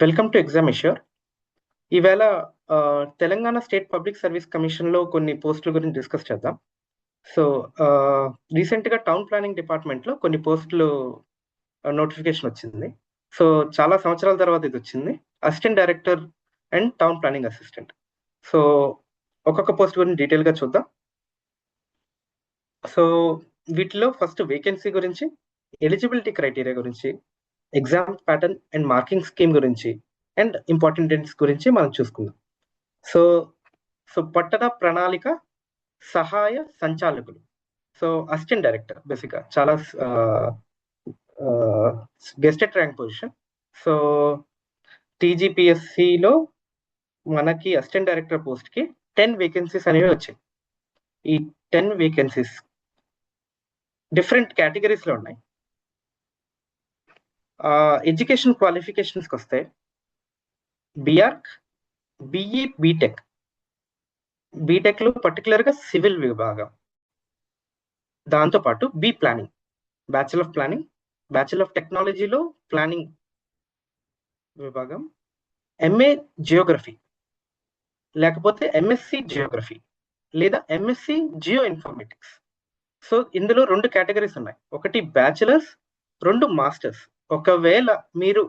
Welcome to exam issuer. ఈవేళ Telangana state public service కమిషన్లో కొన్ని పోస్టుల గురించి డిస్కస్ చేద్దాం. సో రీసెంట్గా టౌన్ ప్లానింగ్ డిపార్ట్మెంట్లో కొన్ని పోస్టులు నోటిఫికేషన్ వచ్చింది. సో చాలా సంవత్సరాల తర్వాత ఇది వచ్చింది, assistant director and town planning assistant. So ఒక్కొక్క పోస్ట్ గురించి డీటెయిల్గా చూద్దాం. సో వీటిలో ఫస్ట్ వేకెన్సీ గురించి, ఎలిజిబిలిటీ క్రైటీరియా గురించి, exam pattern and marking scheme గురించి అండ్ ఇంపార్టెంట్ డేట్స్ గురించి మనం చూసుకుందాం. సో పట్టణ ప్రణాళిక సహాయ సంచాలకులు, సో అసిస్టెంట్ డైరెక్టర్ బేసిక్గా చాలా గెస్టెడ్ ర్యాంక్ పొజిషన్. సో టీజీపీఎస్సిలో మనకి అసిస్టెంట్ డైరెక్టర్ పోస్ట్కి 10 వేకెన్సీస్ అనేవి వచ్చాయి. ఈ 10 వేకెన్సీస్ డిఫరెంట్ కేటగిరీస్లో ఉన్నాయి. ఎడ్యుకేషన్ క్వాలిఫికేషన్స్కి వస్తే బీఆర్క్, బీఈ, బీటెక్లో పర్టికులర్గా సివిల్ విభాగం, దాంతోపాటు B planning, bachelor of planning, bachelor of టెక్నాలజీలో ప్లానింగ్ విభాగం, ఎంఏ జియోగ్రఫీ లేకపోతే ఎంఎస్సి జియోగ్రఫీ లేదా ఎంఎస్సి జియో ఇన్ఫర్మేటిక్స్. సో ఇందులో 2 కేటగిరీస్ ఉన్నాయి, ఒకటి బ్యాచిలర్స్, 2 మాస్టర్స్. ఒకవేళ మీరు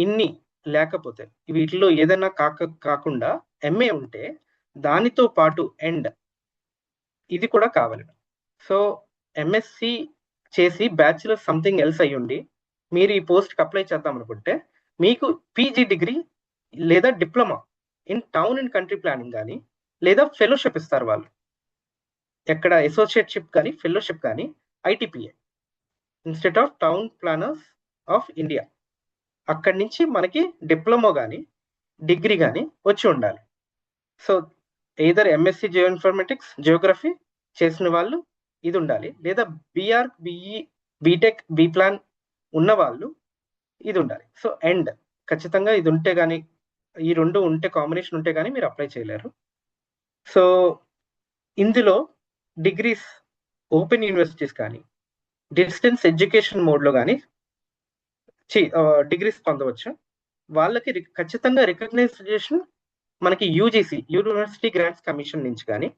ఇన్ని లేకపోతే వీటిలో ఏదైనా కాకుండా ఎంఏ ఉంటే దానితో పాటు ఎండ్ ఇది కూడా కావాలి. సో ఎంఎస్సి చేసి బ్యాచిలర్ సంథింగ్ ఎల్స్ అయ్యుండి మీరు ఈ పోస్ట్కి అప్లై చేద్దాం అనుకుంటే మీకు పీజీ డిగ్రీ లేదా diploma in town and country planning కానీ లేదా ఫెలోషిప్ ఇస్తారు వాళ్ళు, ఎక్కడ అసోసియేట్షిప్ కానీ ఫెలోషిప్ కానీ ITPA, institute of town planners of India. అక్కడి నుంచి మనకి డిప్లొమా కానీ డిగ్రీ కానీ వచ్చి ఉండాలి. So either MSc geo informatics geography చేసిన వాళ్ళు ఇది ఉండాలి, లేదా BR, BE, BTech, B plan ఉన్న వాళ్ళు ఇది ఉండాలి. సో ఎండ్ ఖచ్చితంగా ఇది ఉంటే కానీ, ఈ 2 ఉంటే కాంబినేషన్ ఉంటే కానీ మీరు అప్లై చేయలేరు. సో ఇందులో డిగ్రీస్ ఓపెన్ యూనివర్సిటీస్ కానీ డిస్టెన్స్ ఎడ్యుకేషన్ మోడ్లో కానీ డిగ్రీస్ పొందవచ్చు. వాళ్ళకి ఖచ్చితంగా రికగ్నైజేషన్ మనకి యూజీసీ, యూనివర్సిటీ గ్రాంట్స్ కమిషన్ నుంచి కానీ,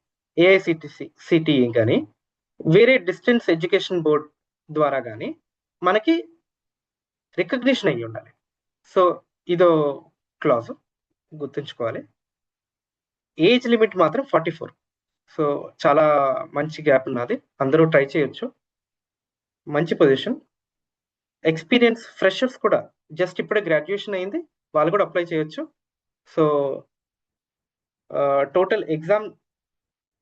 ఏఐసిటిఈ కానీ, వేరే డిస్టెన్స్ ఎడ్యుకేషన్ బోర్డ్ ద్వారా కానీ మనకి రికగ్నిషన్ అయ్యి ఉండాలి. సో ఇదో క్లాజ్ గుర్తుంచుకోవాలి. ఏజ్ లిమిట్ మాత్రం 44. సో చాలా మంచి గ్యాప్ ఉన్నది, అందరూ ట్రై చేయొచ్చు, మంచి పొజిషన్. ఎక్స్పీరియన్స్ ఫ్రెషర్స్ కూడా జస్ట్ ఇప్పుడే గ్రాడ్యుయేషన్ అయింది, వాళ్ళు కూడా అప్లై చేయొచ్చు. So total exam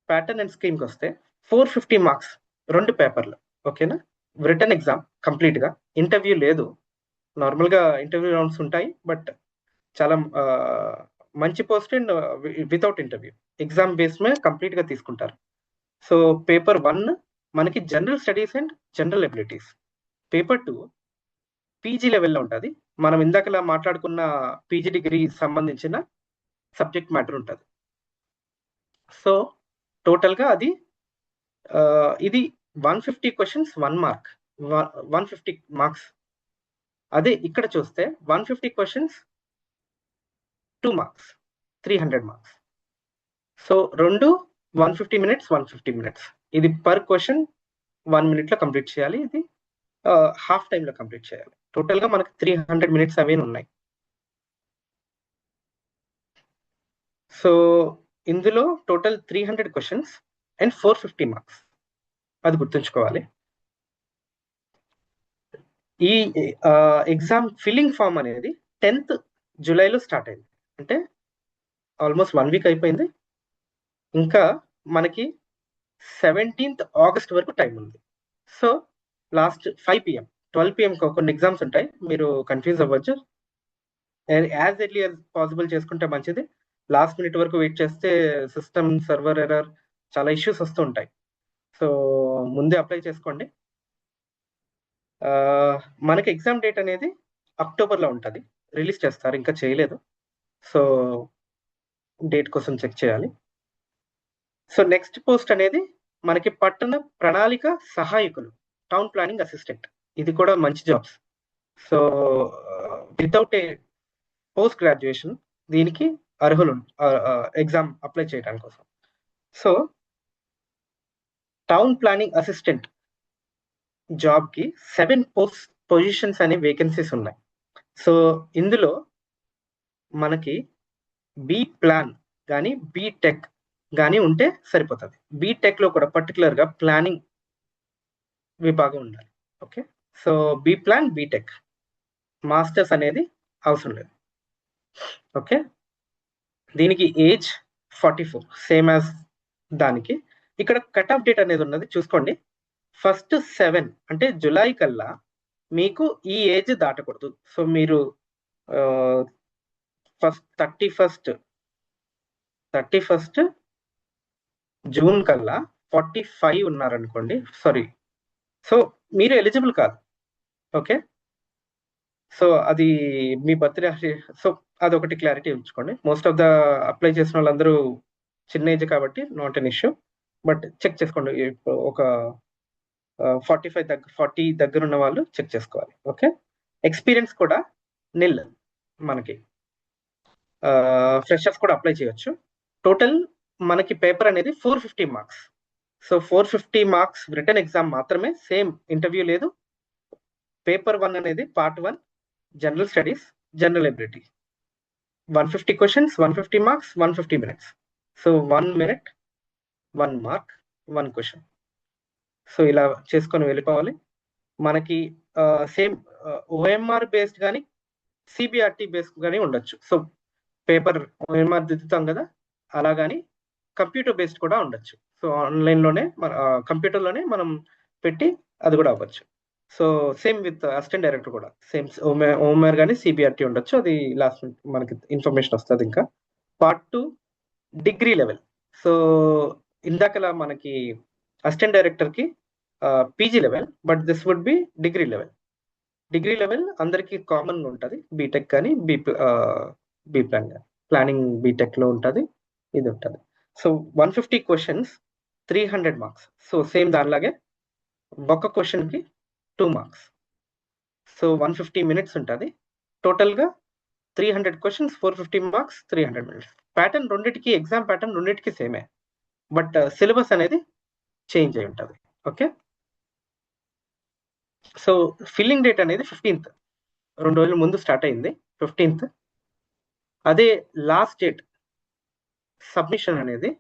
pattern and స్కీమ్కి వస్తే 450 మార్క్స్ 2 పేపర్లు, ఓకేనా. రిటర్న్ ఎగ్జామ్ కంప్లీట్గా, ఇంటర్వ్యూ లేదు. నార్మల్గా ఇంటర్వ్యూ రౌండ్స్ ఉంటాయి, బట్ చాలా మంచి post and without interview, exam base మీద కంప్లీట్గా తీసుకుంటారు. సో పేపర్ 1 మనకి general studies and general abilities. Paper 2 PG లెవెల్లో ఉంటుంది, మనం ఇందాకలా మాట్లాడుకున్న పీజీ డిగ్రీ సంబంధించిన సబ్జెక్ట్ మ్యాటర్ ఉంటుంది. సో టోటల్గా అది ఇది 150 క్వశ్చన్స్ 1 మార్క్, 150 మార్క్స్. అదే ఇక్కడ చూస్తే 150 questions 2 marks, 300 marks. So 2 150 minutes 150 minutes. ఇది పర్ క్వశ్చన్ 1 మినిట్లో కంప్లీట్ చేయాలి, ఇది హాఫ్ టైంలో కంప్లీట్ చేయాలి. టోటల్గా మనకు 300 మినిట్స్ అవే ఉన్నాయి. సో ఇందులో టోటల్ 300 క్వశ్చన్స్ అండ్ 450 మార్క్స్, అది గుర్తుంచుకోవాలి. ఈ ఎగ్జామ్ ఫిల్లింగ్ ఫామ్ అనేది 10th జూలైలో స్టార్ట్ అయింది, అంటే ఆల్మోస్ట్ 1 వీక్ అయిపోయింది. ఇంకా మనకి 17th ఆగస్ట్ వరకు టైం ఉంది. సో లాస్ట్ 5 PM 12 PM కొన్ని ఎగ్జామ్స్ ఉంటాయి, మీరు కన్ఫ్యూజ్ అవ్వచ్చు. యాజ్ ఎర్లీ యాజ్ పాసిబుల్ చేసుకుంటే మంచిది. లాస్ట్ మినిట్ వరకు వెయిట్ చేస్తే సిస్టమ్ సర్వర్ ఎర్రర్ చాలా ఇష్యూస్ వస్తూ ఉంటాయి. సో ముందే అప్లై చేసుకోండి. మనకి ఎగ్జామ్ డేట్ అనేది అక్టోబర్లో ఉంటుంది, రిలీజ్ చేస్తారు, ఇంకా చేయలేదు. సో డేట్ కోసం చెక్ చేయాలి. సో నెక్స్ట్ పోస్ట్ అనేది మనకి పట్టణ ప్రణాళిక సహాయకులు, టౌన్ ప్లానింగ్ అసిస్టెంట్. ఇది కూడా మంచి jobs. So without post graduation దీనికి అర్హులు ఎగ్జామ్ అప్లై చేయడానికి కోసం. So town planning assistant job కి 7 పొజిషన్స్ అనే వేకెన్సీస్ ఉన్నాయి. సో ఇందులో మనకి బి ప్లాన్ కానీ బీటెక్ కానీ ఉంటే సరిపోతుంది. బీటెక్ లో కూడా పర్టికులర్ గా ప్లానింగ్ విభాగం ఉండాలి. Okay, so B plan BTech masters అనేది అవసరం లేదు. ఓకే, దీనికి ఏజ్ 44 సేమ్ యాజ్ దానికి. ఇక్కడ కట్ ఆఫ్ డేట్ అనేది ఉన్నది చూసుకోండి. ఫస్ట్ 7 అంటే జులై కల్లా మీకు ఈ ఏజ్ దాటకూడదు. సో మీరు ఫస్ట్ 31st జూన్ కల్లా 45 ఉన్నారనుకోండి, సారీ, సో మీరు ఎలిజిబుల్ కాదు. ఓకే, సో అది మీ బర్త్డే. సో అదొకటి క్లారిటీ ఉంచుకోండి. మోస్ట్ ఆఫ్ ద అప్లై చేసిన వాళ్ళందరూ చిన్న ఏజ్ కాబట్టి not an issue, but check చేసుకోండి. ఇప్పుడు ఒక 40 దగ్గర ఉన్న వాళ్ళు చెక్ చేసుకోవాలి. ఓకే, ఎక్స్పీరియన్స్ కూడా నిల్ మనకి. ఫ్రెషర్స్ కూడా అప్లై చేయొచ్చు. టోటల్ మనకి పేపర్ అనేది 450 marks. So 450 marks return exam మాత్రమే, సేమ్ ఇంటర్వ్యూ లేదు. పేపర్ 1 అనేది part 1 general studies, general ability, 150 questions, 150 marks, 150 minutes. So 1 minute 1 mark 1 question. So ఇలా చేసుకొని వెళ్ళిపోవాలి. మనకి సేమ్ ఓఎంఆర్ బేస్డ్ కానీ సిబిఆర్టీ బేస్డ్ కానీ ఉండొచ్చు. సో పేపర్ ఓఎంఆర్ దిద్దుతాం కదా, అలా కానీ కంప్యూటర్ బేస్డ్ కూడా ఉండొచ్చు. సో ఆన్లైన్లోనే కంప్యూటర్లోనే మనం పెట్టి అది కూడా అవ్వచ్చు. So same with assistant director కూడా సేమ్ ఓఎంఆర్ కానీ సిబిఆర్టీ ఉండొచ్చు. అది లాస్ట్ మనకి ఇన్ఫర్మేషన్ వస్తుంది. ఇంకా పార్ట్ 2 డిగ్రీ లెవెల్. సో ఇందాకలా మనకి అసిస్టెంట్ డైరెక్టర్కి PG level, but this would be degree level. Degree level అందరికీ కామన్ ఉంటుంది. బీటెక్ కానీ బి ప్లాన్ కానీ, ప్లానింగ్ బీటెక్లో ఉంటుంది, ఇది ఉంటుంది. So 150 questions 300 marks. So same దానిలాగే ఒక్క క్వశ్చన్కి 2 మార్క్స్. సో 150 minutes ఉంటుంది. టోటల్గా 300 క్వశ్చన్స్, 450 మార్క్స్, 300 minutes. ప్యాటర్న్ రెండింటికి, ఎగ్జామ్ ప్యాటర్న్ రెండింటికి సేమే, బట్ సిలబస్ అనేది చేంజ్ అయి ఉంటుంది. ఓకే, సో ఫిల్లింగ్ డేట్ అనేది 15th, 2 రోజుల ముందు స్టార్ట్ అయింది 15th. అదే లాస్ట్ డేట్ సబ్మిషన్ అనేది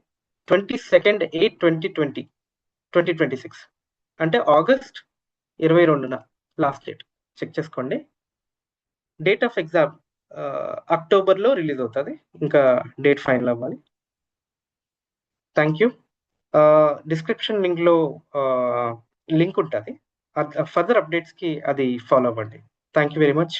22nd 8 2026, అంటే ఆగస్ట్ 22న లాస్ట్ డేట్. చెక్ చేసుకోండి. డేట్ ఆఫ్ ఎగ్జామ్ అక్టోబర్లో రిలీజ్ అవుతుంది. ఇంకా డేట్ ఫైనల్ అవ్వాలి. Thank you. డిస్క్రిప్షన్ లింక్లో లింక్ ఉంటుంది. ఫర్దర్ అప్డేట్స్కి అది ఫాలో అవ్వండి. Thank you very much.